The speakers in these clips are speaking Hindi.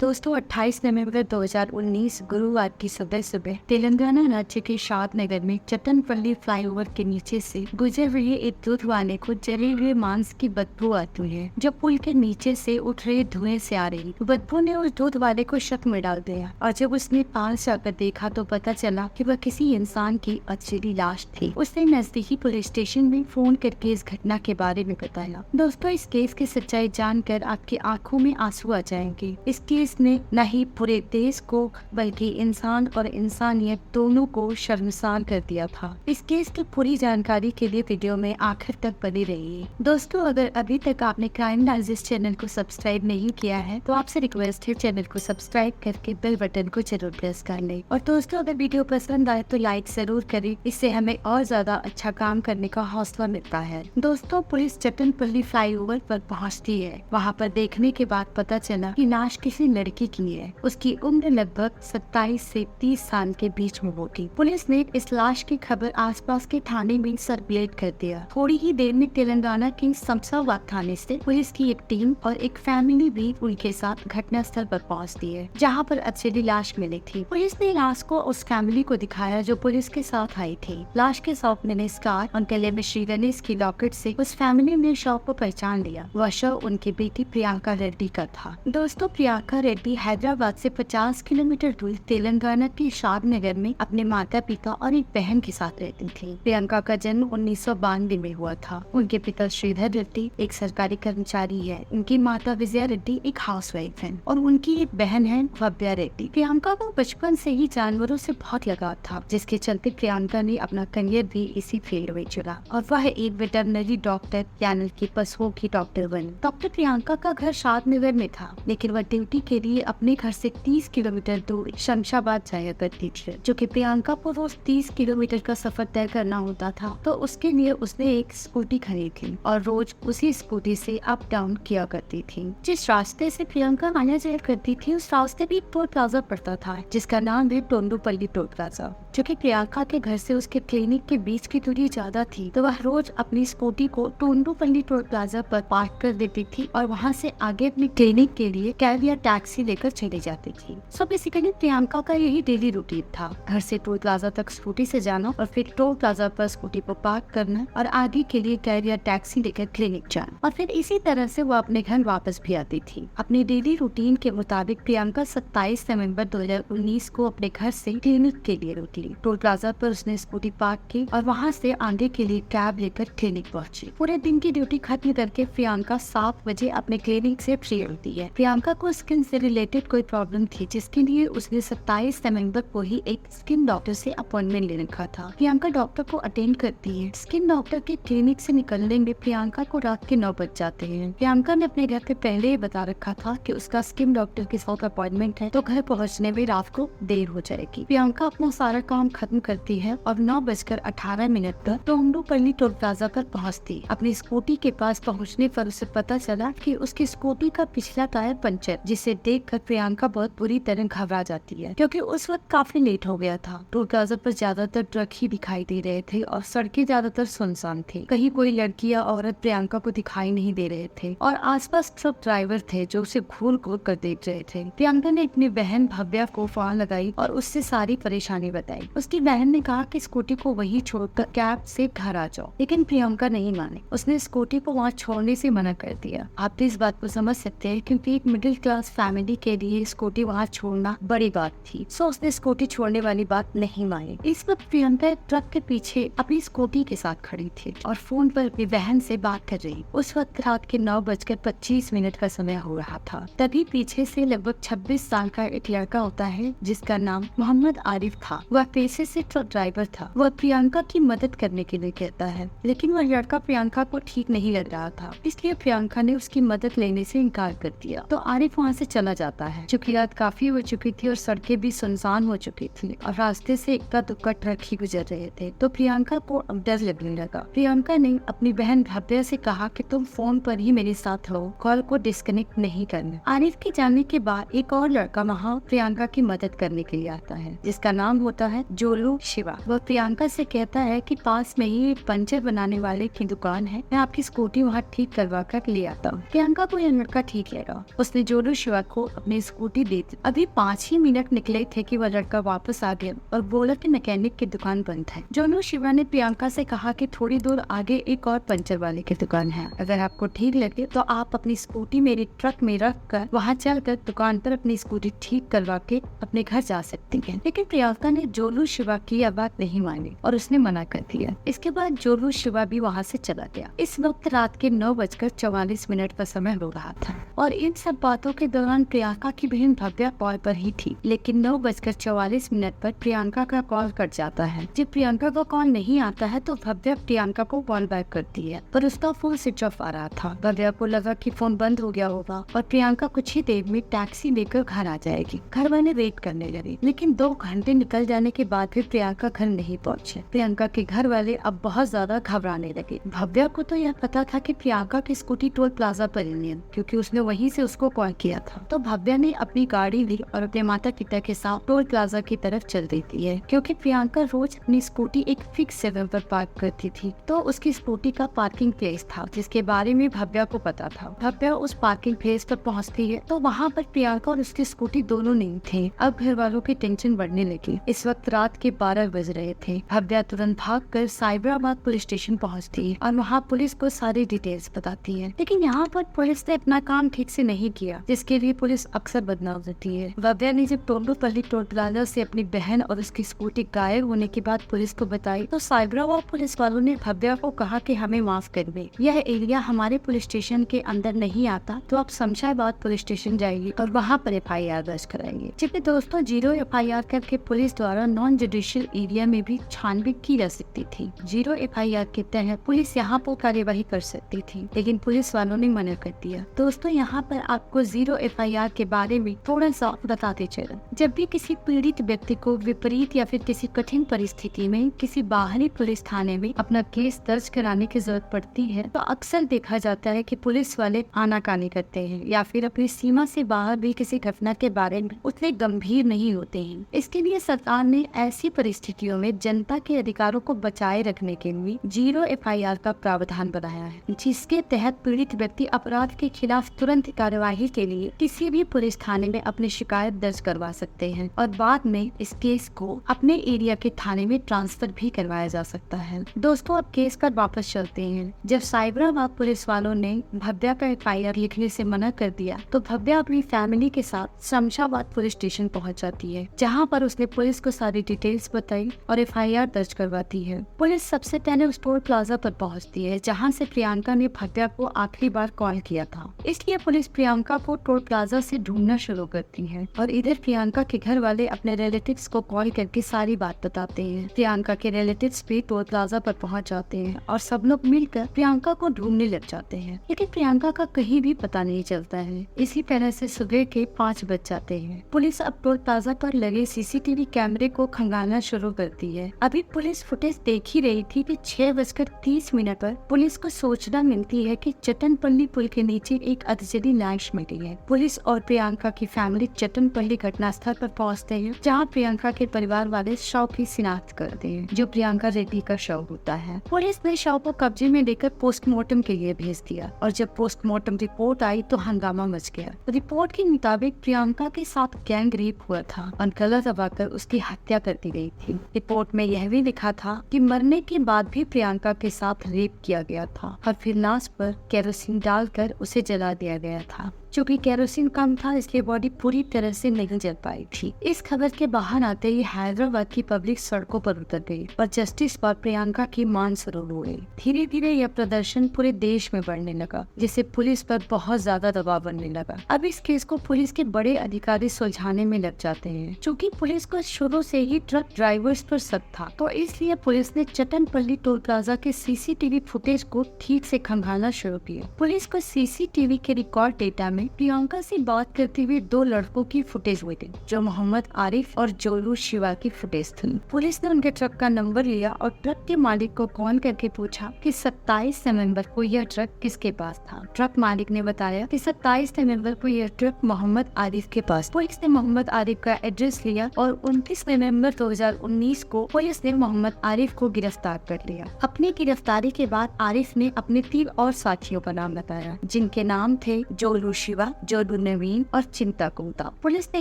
दोस्तों 28 नवंबर 2019 गुरुवार की सुबह सुबह तेलंगाना राज्य के शाद नगर में चट्टनपल्ली फ्लाईओवर के नीचे से गुजर रहे एक दूध वाले को जले हुए मांस की बदबू आती है। जब पुल के नीचे से उठ रहे धुएं से आ रही बदबू ने उस दूध वाले को शक में डाल दिया और जब उसने पास जाकर देखा तो पता चला कि वह किसी इंसान की अचली लाश थी। उसने नजदीकी पुलिस स्टेशन में फोन करके इस घटना के बारे में बताया। दोस्तों इस केस की सच्चाई जानकर आपकी आंखों में आंसू आ जाएंगे। इस केस ने न ही पूरे देश को बल्कि इंसान और इंसानियत दोनों को शर्मसार कर दिया था। इस केस की पूरी जानकारी के लिए वीडियो में आखिर तक बनी रहिए। दोस्तों अगर अभी तक आपने क्राइम डाइजेस्ट चैनल को सब्सक्राइब नहीं किया है तो आपसे रिक्वेस्ट है चैनल को सब्सक्राइब करके बेल बटन को जरूर प्रेस कर लें। और दोस्तों अगर वीडियो पसंद आए तो लाइक जरूर करें, इससे हमें और ज्यादा अच्छा काम करने का हौसला मिलता है। दोस्तों पुलिस चट्टनपल्ली फ्लाईओवर पर पहुंचती है। वहां पर देखने के बाद पता चला कि लाश किसी लड़की की है। उसकी उम्र लगभग 27 से 30 साल के बीच में होगी। पुलिस ने इस लाश की खबर आसपास के थाने में सर्कुलेट कर दिया। थोड़ी ही देर में तेलंगाना के शमशाबाद थाने से पुलिस की एक टीम और एक फैमिली भी उनके साथ घटना स्थल पर पहुंचती है, जहां पर अचली लाश मिली थी। पुलिस ने लाश को उस फैमिली को दिखाया जो पुलिस के साथ आई थी। लाश के शव में स्कार और गले में श्री गणेश की लॉकेट से उस फैमिली ने शव को पहचान लिया। वह शव उनकी बेटी प्रियंका रेड्डी का था। दोस्तों प्रियंका रेड्डी हैदराबाद से 50 किलोमीटर दूर तेलंगाना के शाद नगर में अपने माता पिता और एक बहन के साथ रहती थी। प्रियंका का जन्म 1992 में हुआ था। उनके पिता श्रीधर रेड्डी एक सरकारी कर्मचारी है। उनकी माता विजया रेड्डी एक हाउसवाइफ है और उनकी एक बहन है भव्या रेड्डी। प्रियंका को बचपन से ही जानवरों से बहुत लगाव था, जिसके चलते प्रियंका ने अपना करियर भी इसी फील्ड में चुना और वह एक वेटरनरी डॉक्टर यानी कि पशुओं की डॉक्टर बनी। डॉक्टर प्रियंका का घर शाद नगर में था, लेकिन वह ड्यूटी के लिए अपने घर से 30 किलोमीटर दूर शमशाबाद जाया करती थी। जो कि प्रियंका को रोज 30 किलोमीटर का सफर तय करना होता था, तो उसके लिए उसने एक स्कूटी खरीदी और रोज उसी स्कूटी से अप डाउन किया करती थी। जिस रास्ते से प्रियंका आना जाया करती थी उस रास्ते भी टोल प्लाजा पड़ता था, जिसका नाम है टोंडूपल्ली टोल प्लाजा। जो कि प्रियंका के घर से उसके क्लिनिक के बीच की दूरी ज्यादा थी, तो वह रोज अपनी स्कूटी को टोंडूपल्ली टोल प्लाजा पर पार्क कर देती थी और वहाँ से आगे अपनी क्लिनिक के लिए कैब या टैक्सी लेकर चली जाती थी। सो बेसिकली प्रियंका का यही डेली रूटीन था, घर से टोल प्लाजा तक स्कूटी से जाना और फिर टोल प्लाजा पर स्कूटी को पार्क करना और आगे के लिए कैब या टैक्सी लेकर क्लिनिक जाना और फिर इसी तरह से वो अपने घर वापस भी आती थी। अपने डेली रूटीन के मुताबिक प्रियंका 27 नवंबर 2019 को अपने घर से क्लिनिक के लिए निकली। टोल प्लाजा पर उसने स्कूटी पार्क की और वहाँ से आगे के लिए कैब लेकर क्लिनिक पहुंची। पूरे दिन की ड्यूटी खत्म करके प्रियंका 7 बजे अपने क्लिनिक से फ्री होती है। प्रियंका को स्किन से रिलेटेड कोई प्रॉब्लम थी, जिसके लिए उसने 27 नवंबर को ही एक स्किन डॉक्टर से अपॉइंटमेंट ले रखा था। प्रियंका डॉक्टर को अटेंड करती है। स्किन डॉक्टर के क्लिनिक से निकलने में प्रियंका को रात के 9 बज जाते हैं। प्रियंका ने अपने घर पे पहले ही बता रखा था कि उसका स्किन डॉक्टर के साथ अपॉइंटमेंट है, तो घर पहुँचने में रात को देर हो जाएगी। प्रियंका अपना सारा काम खत्म करती है और 9:18 पर टोंडूपल्ली टोल प्लाजा पर पहुँचती। अपनी स्कूटी के पास पहुँचने पर उसे पता चला कि उसकी स्कूटी का पिछला टायर पंचर, जिसे देखकर प्रियंका बहुत बुरी तरह घबरा जाती है, क्योंकि उस वक्त काफी लेट हो गया था। टोल प्लाजा पर ज्यादातर ट्रक ही दिखाई दे रहे थे और सड़कें ज्यादातर सुनसान थी। कहीं कोई लड़की या औरत प्रियंका को दिखाई नहीं दे रहे थे और आसपास ट्रक ड्राइवर थे जो उसे घूर घूर कर देख रहे थे। प्रियंका ने अपनी बहन भव्या को फोन लगाई और उससे सारी परेशानी बताई। उसकी बहन ने कहा कि स्कूटी को वहीं छोड़कर कैब से घर आ जाओ, लेकिन प्रियंका नहीं मानी। उसने स्कूटी को वहाँ छोड़ने से मना कर दिया। आप तो इस बात को समझ सकते हैं, क्योंकि एक मिडिल क्लास फैमिली के लिए स्कूटी वहाँ छोड़ना बड़ी बात थी। सो उसने स्कूटी छोड़ने वाली बात नहीं मानी। इस वक्त प्रियंका ट्रक के पीछे अपनी स्कूटी के साथ खड़ी थी और फोन पर अपनी बहन से बात कर रही। उस वक्त रात के 9:25 का समय हो रहा था। तभी पीछे से लगभग 26 साल का एक लड़का होता है, जिसका नाम मोहम्मद आरिफ था। वह पेशे से ट्रक ड्राइवर था। वह प्रियंका की मदद करने के लिए कहता है, लेकिन वह लड़का प्रियंका को ठीक नहीं लग रहा था, इसलिए प्रियंका ने उसकी मदद लेने से इनकार कर दिया। तो आरिफ वहाँ से चला जाता है। चूंकि रात काफी हो चुकी थी और सड़कें भी सुनसान हो चुकी थी और रास्ते से इक्का दुक्का ट्रक ही गुजर रहे थे, तो प्रियंका को अब डर लगने लगा। प्रियंका ने अपनी बहन भव्या से कहा कि तुम फोन पर ही मेरे साथ रहो, कॉल को डिस्कनेक्ट नहीं करना। आरिफ के जाने के बाद एक और लड़का वहाँ प्रियंका की मदद करने के लिए आता है, जिसका नाम होता है जोलू शिवा। वह प्रियंका से कहता है कि पास में ही एक पंचर बनाने वाले की दुकान है, मैं आपकी स्कूटी वहाँ ठीक करवा कर ले आता हूँ। प्रियंका को यह लड़का ठीक लगा। उसने जोलू शिवा को अपनी स्कूटी दे दी। अभी 5 ही मिनट निकले थे कि वह लड़का वापस आ गया और बोला कि मैकेनिक की दुकान बंद है। जोनू शिवा ने प्रियंका से कहा कि थोड़ी दूर आगे एक और पंचर वाले की दुकान है, अगर आपको ठीक लगे तो आप अपनी स्कूटी मेरे ट्रक में रख कर वहाँ चलकर दुकान पर अपनी स्कूटी ठीक करवा के अपने घर जा सकती है। लेकिन प्रियंका ने जोनू शिवा की यह बात नहीं मानी और उसने मना कर दिया। इसके बाद जोनू शिवा भी वहाँ से चला गया। इस वक्त रात के 9:44 का समय हो रहा था और इन सब बातों के दौरान प्रियंका की बहन भव्या कॉल पर ही थी। लेकिन 9:44 पर प्रियंका का कॉल कट जाता है। जब प्रियंका का कॉल नहीं आता है तो भव्या प्रियंका को कॉल बैक करती है, पर उसका फोन स्विच ऑफ आ रहा था। भव्या को लगा कि फोन बंद हो गया होगा और प्रियंका कुछ ही देर में टैक्सी लेकर घर आ जाएगी। घर वाले वेट करने लगे, लेकिन 2 घंटे निकल जाने के बाद भी प्रियंका घर नहीं पहुंचे। प्रियंका के घर वाले अब बहुत ज्यादा घबराने लगे। भव्या को तो यह पता था कि प्रियंका की स्कूटी टोल प्लाजा पर ही है, क्योंकि उसने वहीं से उसको कॉल किया था। तो भव्या ने अपनी गाड़ी ली और अपने माता पिता के साथ टोल प्लाजा की तरफ चल देती है, क्योंकि प्रियंका रोज अपनी स्कूटी एक फिक्स जगह पर पार्क करती थी। तो उसकी स्कूटी का पार्किंग प्लेस था जिसके बारे में भव्या को पता था। भव्या उस पार्किंग प्लेस पर पहुंचती है तो वहाँ पर प्रियंका और उसकी स्कूटी दोनों नहीं थे। अब घर वालों की टेंशन बढ़ने लगी। इस वक्त रात के 12 बज रहे थे। भव्या तुरंत भागकर साइबराबाद पुलिस स्टेशन पहुंचती है और वहाँ पुलिस को सारी डिटेल्स बताती है। लेकिन यहाँ पर पुलिस ने अपना काम ठीक से नहीं किया, जिसके लिए पुलिस अक्सर बदनाम होती है। भव्या ने जब टोंडोपल्ली टोल प्लाजा से अपनी बहन और उसकी स्कूटी गायब होने की बात पुलिस को बताई तो साइबराबाद पुलिस वालों ने भव्या को कहा कि हमें माफ कर दे, यह एरिया हमारे पुलिस स्टेशन के अंदर नहीं आता, तो आप शमशाबाद पुलिस स्टेशन जाएगी और वहाँ पर FIR दर्ज कराएंगे। जबकि दोस्तों 0 FIR करके पुलिस द्वारा नॉन जुडिशियल एरिया में भी छानबीन की जा सकती थी। 0 FIR के तहत पुलिस यहाँ पर कार्यवाही कर सकती थी, लेकिन पुलिस वालों ने मना कर दिया। दोस्तों यहाँ पर आपको 0 FIR के बारे में थोड़ा सा बताते चले। जब भी किसी पीड़ित व्यक्ति को विपरीत या फिर किसी कठिन परिस्थिति में किसी बाहरी पुलिस थाने में अपना केस दर्ज कराने की जरूरत पड़ती है तो अक्सर देखा जाता है कि पुलिस वाले आनाकानी करते हैं या फिर अपनी सीमा से बाहर भी किसी घटना के बारे में उतने गंभीर नहीं होते हैं। इसके लिए सरकार ने ऐसी परिस्थितियों में जनता के अधिकारों को बचाए रखने के लिए 0 FIR का प्रावधान बनाया है, जिसके तहत पीड़ित व्यक्ति अपराध के खिलाफ तुरंत कार्यवाही के लिए किसी भी पुलिस थाने में अपनी शिकायत दर्ज करवा सकते हैं और बाद में इस केस को अपने एरिया के थाने में ट्रांसफर भी करवाया जा सकता है। दोस्तों अब केस पर वापस चलते हैं। जब साइबराबाद पुलिस वालों ने भव्या का FIR लिखने से मना कर दिया तो भव्या अपनी फैमिली के साथ शमशाबाद पुलिस स्टेशन पहुंच जाती है, जहां पर उसने पुलिस को सारी डिटेल्स बताई और FIR दर्ज करवाती है। पुलिस सबसे पहले उस टोल प्लाजा पर पहुंचती है जहां से प्रियंका ने भव्या को आखिरी बार कॉल किया था। इसलिए पुलिस प्रियंका को टोल प्लाजा से ढूंढना शुरू करती है और इधर प्रियंका के घर वाले अपने रिलेटिव्स को कॉल करके सारी बात बताते हैं। प्रियंका के रिलेटिव्स भी टोल प्लाजा पर पहुंच जाते हैं और सब लोग मिलकर प्रियंका को ढूंढने लग जाते हैं, लेकिन प्रियंका का कहीं भी पता नहीं चलता है। इसी तरह से सुबह के 5 बज जाते हैं। पुलिस अब टोल प्लाजा पर लगे CCTV कैमरे को खंगालना शुरू करती है। अभी पुलिस फुटेज देख ही रही थी कि 6:30 पर पुलिस को सूचना मिलती है कि चटनपल्ली पुल के नीचे एक अधजली लाश मिली है। पुलिस और प्रियंका की फैमिली चटनपल्ली घटनास्थल पर पहुंचते हैं, जहां प्रियंका के परिवार वाले शव की शिनाख्त करते हैं, जो प्रियंका रेड्डी का शव होता है। पुलिस ने शव को कब्जे में लेकर पोस्टमार्टम के लिए भेज दिया और जब पोस्टमार्टम रिपोर्ट आई तो हंगामा मच गया। रिपोर्ट के मुताबिक प्रियंका के साथ गैंग रेप हुआ था और गला दबाकर उसकी हत्या कर दी गई थी। रिपोर्ट में यह भी लिखा था कि मरने के बाद भी प्रियंका के साथ रेप किया गया था और फिर लाश पर केरोसिन डालकर उसे जला दिया गया था। चूँकि केरोसिन कम था इसलिए बॉडी पूरी तरह से नहीं जल पाई थी। इस खबर के बाहर आते ही हैदराबाद की पब्लिक सड़कों पर उतर गई और जस्टिस पर प्रियंका की मांग शुरू हो गई। धीरे धीरे यह प्रदर्शन पूरे देश में बढ़ने लगा, जिससे पुलिस पर बहुत ज्यादा दबाव बनने लगा। अब इस केस को पुलिस के बड़े अधिकारी सुलझाने में लग जाते हैं। चूँकि पुलिस को शुरू से ही ट्रक ड्राइवर्स पर शक था, तो इसलिए पुलिस ने चटनपल्ली टोल प्लाजा के CCTV फुटेज को ठीक से खंगालना शुरू किया। पुलिस को CCTV के रिकॉर्ड डेटा में प्रियंका से बात करते हुए 2 लड़कों की फुटेज हुई थी, जो मोहम्मद आरिफ और जोनू शिवा की फुटेज थी। पुलिस ने उनके ट्रक का नंबर लिया और ट्रक के मालिक को कॉल करके पूछा कि 27 नवंबर को यह ट्रक किसके पास था। ट्रक मालिक ने बताया कि 27 नवंबर को यह ट्रक मोहम्मद आरिफ के पास। पुलिस ने मोहम्मद आरिफ का एड्रेस लिया और 29 नवंबर 2019 को पुलिस ने मोहम्मद आरिफ को गिरफ्तार कर लिया। अपनी गिरफ्तारी के बाद आरिफ ने अपने 3 और साथियों का नाम बताया, जिनके नाम थे जोनू शिवा, जोलू नवीन और चिंता कुंता। पुलिस ने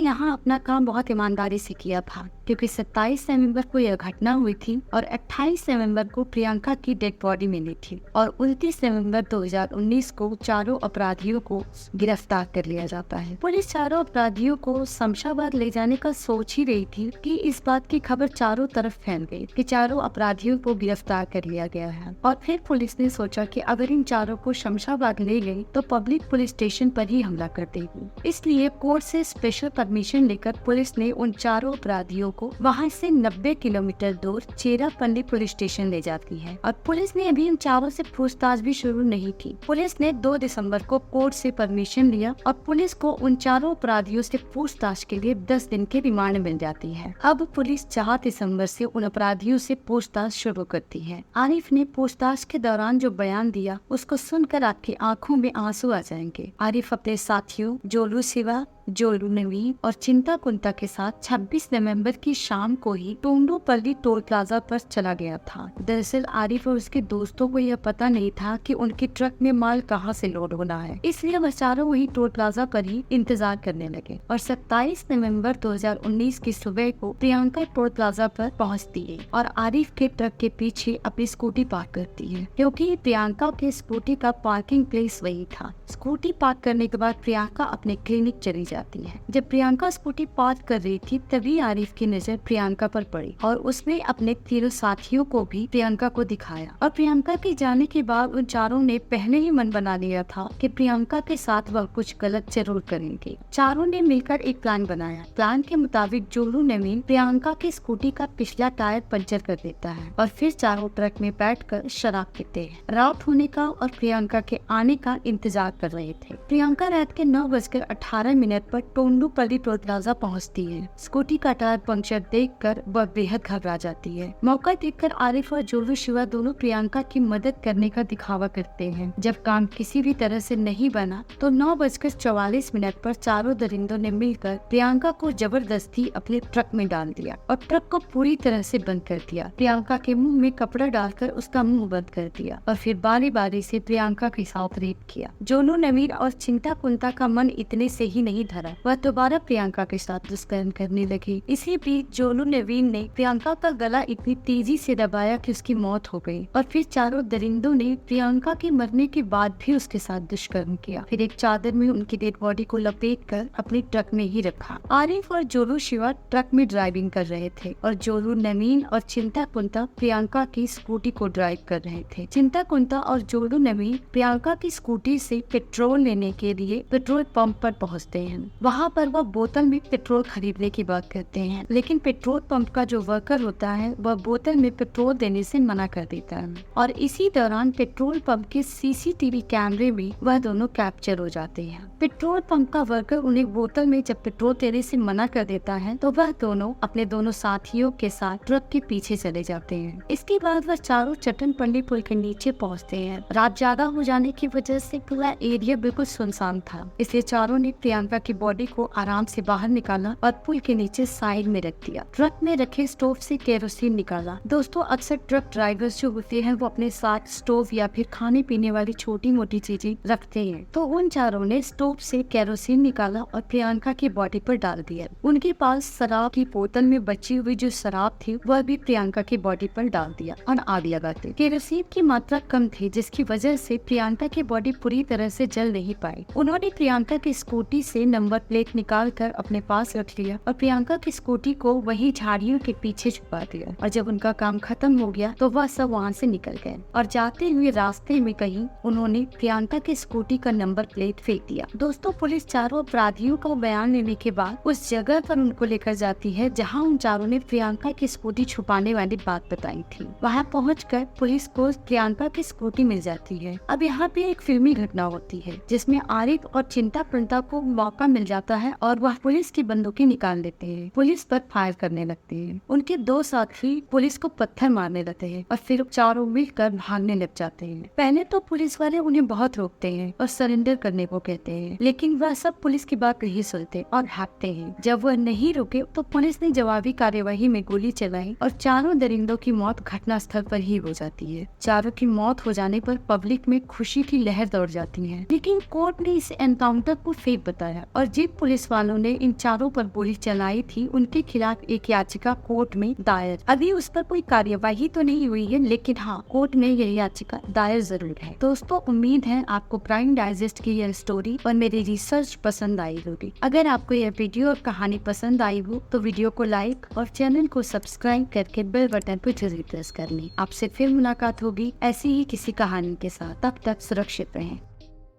यहाँ अपना काम बहुत ईमानदारी से किया था, क्योंकि 27 नवंबर को यह घटना हुई थी और 28 नवंबर को प्रियंका की डेड बॉडी मिली थी और 29 नवंबर 2019 को चारों अपराधियों को गिरफ्तार कर लिया जाता है। पुलिस चारों अपराधियों को शमशाबाद ले जाने का सोच ही रही थी कि इस बात की खबर चारों तरफ फैल गई कि चारों अपराधियों को गिरफ्तार कर लिया गया है। और फिर पुलिस ने सोचा कि अगर इन चारों को शमशाबाद ले गई तो पब्लिक पुलिस स्टेशन पर ही हमला कर देगी। इसलिए कोर्ट से स्पेशल परमिशन लेकर पुलिस ने उन चारों अपराधियों को वहां से 90 किलोमीटर दूर चेरापल्ली पुलिस स्टेशन ले जाती है। और पुलिस ने अभी इन चारों से पूछताछ भी शुरू नहीं की। पुलिस ने 2 दिसंबर को कोर्ट से परमिशन लिया और पुलिस को उन चारों अपराधियों से पूछताछ के लिए 10 दिन की रिमांड मिल जाती है। अब पुलिस 4 दिसंबर से उन अपराधियों से पूछताछ शुरू करती है। आरिफ ने पूछताछ के दौरान जो बयान दिया उसको सुनकर आपकी आंखों में आंसू आ जाएंगे। आरिफ अपने साथियों जोलू शिवा, जोलू नवीन और चिंता कुंता के साथ 26 नवंबर की शाम को ही टोंडोपल्ली टोल प्लाजा पर चला गया था। दरअसल आरिफ और उसके दोस्तों को यह पता नहीं था कि उनके ट्रक में माल कहां से लोड होना है, इसलिए वह चारों वही टोल प्लाजा पर ही इंतजार करने लगे। और 27 नवंबर 2019 की सुबह को प्रियंका टोल प्लाजा पर पहुंचती है और आरिफ के ट्रक के पीछे अपनी स्कूटी पार्क करती है, क्योंकि प्रियंका के स्कूटी का पार्किंग प्लेस वही था। स्कूटी पार्क करने के बाद प्रियंका अपने क्लिनिक चली जाती है। जब प्रियंका स्कूटी पार्क कर रही थी तभी आरिफ की नजर प्रियंका पर पड़ी और उसने अपने तीनों साथियों को भी प्रियंका को दिखाया। और प्रियंका के जाने के बाद उन चारों ने पहले ही मन बना लिया था कि प्रियंका के साथ वह कुछ गलत जरूर करेंगे। चारों ने मिलकर एक प्लान बनाया। प्लान के मुताबिक जोलू नवीन प्रियंका की स्कूटी का पिछला टायर पंचर कर देता है और फिर चारों ट्रक में बैठकर शराब पीते हैं। रात होने का और प्रियंका के आने का इंतजार कर रहे थे। प्रियंका रात के 9:18 पर टोंडोपल्ली टोल प्लाजा पहुंचती है। स्कूटी का टायर पंक्चर देखकर वह बेहद घबरा जाती है। मौका देखकर आरिफ और जोलू शिवा दोनों प्रियंका की मदद करने का दिखावा करते हैं। जब काम किसी भी तरह से नहीं बना तो 9:44 पर चारों दरिंदों ने मिलकर प्रियंका को जबरदस्ती अपने ट्रक में डाल दिया और ट्रक को पूरी तरह से बंद कर दिया। प्रियंका के मुंह में कपड़ा डालकर उसका मुंह बंद कर दिया और फिर बारी बारी से प्रियंका के साथ रेप किया। जोलू नवीन और चिंता कुंता का मन इतने से ही नहीं धरा, वह दोबारा प्रियंका के साथ दुष्कर्म करने लगी। इसी बीच जोलू नवीन ने प्रियंका का गला इतनी तेजी से दबाया कि उसकी मौत हो गई और फिर चारों दरिंदों ने प्रियंका के मरने के बाद भी उसके साथ दुष्कर्म किया। फिर एक चादर में उनकी डेड बॉडी को लपेटकर अपने ट्रक में ही रखा। आरिफ और जोलू शिवा ट्रक में ड्राइविंग कर रहे थे और जोलू नवीन और चिंता कुंता प्रियंका की स्कूटी को ड्राइव कर रहे थे। चिंता कुंता और जोलू नवीन प्रियंका की स्कूटी से पेट्रोल लेने के लिए पेट्रोल पंप पर पहुंचते हैं। वहां पर वह बोतल में पेट्रोल खरीदने की बात करते हैं, लेकिन पेट्रोल पंप का जो वर्कर होता है वह बोतल में पेट्रोल देने से मना कर देता है। और इसी दौरान पेट्रोल पंप के सीसीटीवी कैमरे में वह दोनों कैप्चर हो जाते हैं। पेट्रोल पंप का वर्कर उन्हें बोतल में जब पेट्रोल देने से मना कर देता है तो वह दोनों अपने दोनों साथियों के साथ ट्रक के पीछे चले जाते हैं। इसके बाद वह चारों चट्टनपल्ली पुल के नीचे पहुँचते हैं। रात ज्यादा हो जाने की वजह से पूरा एरिया बिल्कुल सुनसान था, इसलिए चारों ने प्रियंका की बॉडी को आराम से बाहर निकाला और पुल के नीचे साइड में रख दिया। ट्रक में रखे स्टोव से केरोसिन निकाला। दोस्तों, अक्सर ट्रक ड्राइवर्स जो होते हैं वो अपने साथ स्टोव या फिर खाने पीने वाली छोटी मोटी चीजें रखते हैं, तो उन चारों ने स्टोव से केरोसिन निकाला और प्रियंका की बॉडी पर डाल दिया। उनके पास शराब की बोतल में बची हुई जो शराब थी वह भी प्रियंका की बॉडी पर डाल दिया और आग लगाते। केरोसिन की मात्रा कम थी, जिसकी वजह से प्रियंका की बॉडी पूरी तरह से जल नहीं पाई। उन्होंने प्रियंका की स्कूटी से नंबर प्लेट निकाल कर अपने पास रख लिया और प्रियंका की स्कूटी को वही झाड़ियों के पीछे छुपा दिया। और जब उनका काम खत्म हो गया तो वह सब वहाँ से निकल गए और जाते हुए रास्ते में कहीं उन्होंने प्रियंका की स्कूटी का नंबर प्लेट फेंक दिया। दोस्तों, पुलिस चारों अपराधियों का बयान लेने के बाद उस जगह पर उनको लेकर जाती है जहाँ उन चारों ने प्रियंका की स्कूटी छुपाने वाली बात बताई थी। वहाँ पहुंचकर पुलिस को प्रियंका की स्कूटी मिल जाती है। अब यहाँ पे एक फिल्मी घटना होती है जिसमें आरिफ और चिंता कुंता को मौका मिल जाता है और वह पुलिस की बंदूकें निकाल लेते हैं। पुलिस पर फायर करने लगते हैं। उनके 2 साथी पुलिस को पत्थर मारने लगते हैं और फिर चारों मिलकर भागने लग जाते हैं। पहले तो पुलिस वाले उन्हें बहुत रोकते हैं और सरेंडर करने को कहते हैं, लेकिन वह सब पुलिस की बात नहीं सुनते और भागते हैं। जब वह नहीं रुके तो पुलिस ने जवाबी कार्यवाही में गोली चलाई और चारों दरिंदों की मौत घटना स्थल पर ही हो जाती है। चारों की मौत हो जाने पर पब्लिक में खुशी की लहर दौड़ जाती है, लेकिन कोर्ट ने इस एनकाउंटर को फेक बताया और जिन पुलिस वालों ने इन चारों पर गोली चलाई थी उनके खिलाफ एक याचिका कोर्ट में दायर। अभी उस पर कोई कार्यवाही तो नहीं हुई है, लेकिन हाँ, कोर्ट में यह याचिका दायर जरूर है। दोस्तों, उम्मीद है आपको क्राइम डाइजेस्ट की यह स्टोरी और मेरी रिसर्च पसंद आई होगी। अगर आपको यह वीडियो और कहानी पसंद आई हो तो वीडियो को लाइक और चैनल को सब्सक्राइब करके बेल बटन पर जरूर प्रेस कर लें। आपसे फिर मुलाकात होगी ऐसी ही किसी कहानी के साथ। तब तक सुरक्षित रहें।